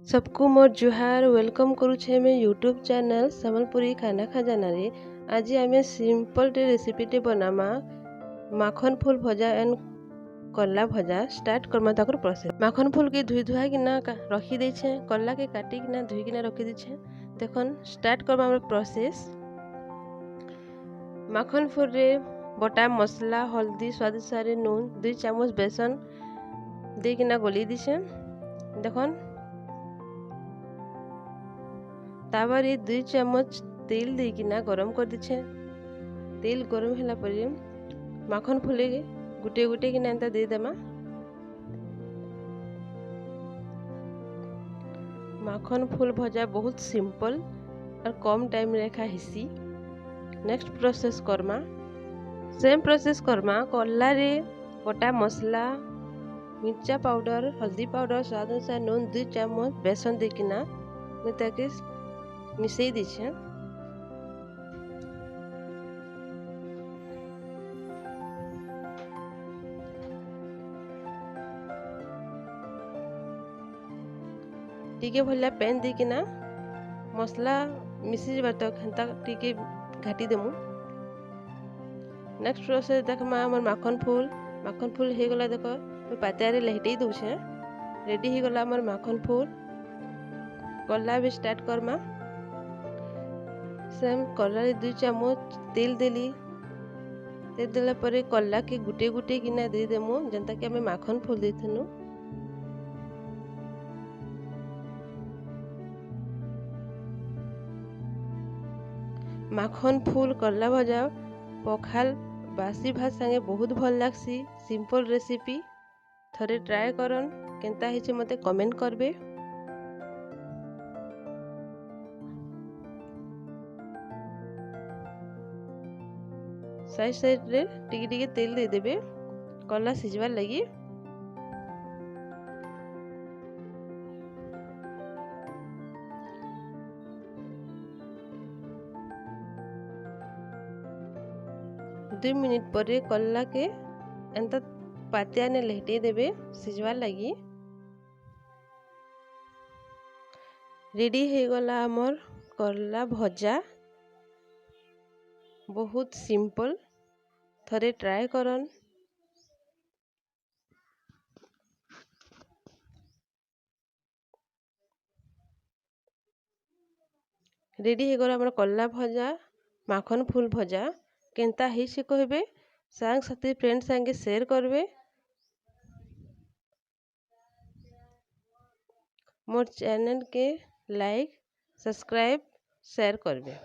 सबको मोर जुहार वेलकम करुछे मैं YouTube channel Sambalpuri खाना खजाना रे। आज आम सिंपल रेसिपीटे बनामा माखन फूल भजा एंड कला भजा स्टार्ट करमा ताकर प्रोसेस। माखन फूल के धुई धुआ किना रखी देछे, कला के काटी किना धुई किना रखी देछे। देखन स्टार्ट करमा प्रोसेस। माखन फूल रे बटा मसला हल्दी स्वाद अनुसार नून 2 चामच बेसन दे किना गली दीछे। देखन तावर 2 चामच तेल देकिना गरम कर दीछे। तेल गरम होला पर माखन फूले गुटे गुटे किना एंता दे देमा। माखन फूल भजा बहुत सिंपल और कम टाइम रेखा हिसी। नेक्स्ट प्रोसेस करमा, सेम प्रोसेस करमा। कल्ला रे बटा मसला मिर्चा पाउडर हल्दी पाउडर स्वाद अनुसार नून 2 चामच बेसन देकिना मैं ताके मिसई दीछे। टिके भलिया पेन देकिना मसला मिसी जबार तक हेंता टिके घाटी देमु। नेक्स्ट प्रोसेस देखमा हमर माखन फूल हे गला। देख मैं पातिया लहटेई दउछे। रेडी हो गला हमर माखन फूल। कला भी स्टार्ट करमा। सेम कला 2 चामच तेल देली। तेल देला परे कला के गुटे गुटे किना दे देमु जनता कि हमें माखन फूल देथनु। माखन फूल कला भजा पखाल बासी भात संगे बहुत भल लागसी। सिंपल रेसिपी थरे ट्राए करन, केंता हिचे मते कमेंट करबे। साइड साइड रे टिके टिके तेल दे देबे कला सिजवार लगी। दो मिनिट पर कला के एंता पातिया ने लहटे देबे सिजवार लगी। रेडी हो गला हमर कला भजा। बहुत सिंपल, थरे ट्राए करन। रेडी हो गला हमर कला भजा माखन फूल भजा। केंता ही से कहबे, सांग साथी फ्रेंड संगे शेयर करबे। मोर चैनल के लाइक सब्सक्राइब शेयर करबे।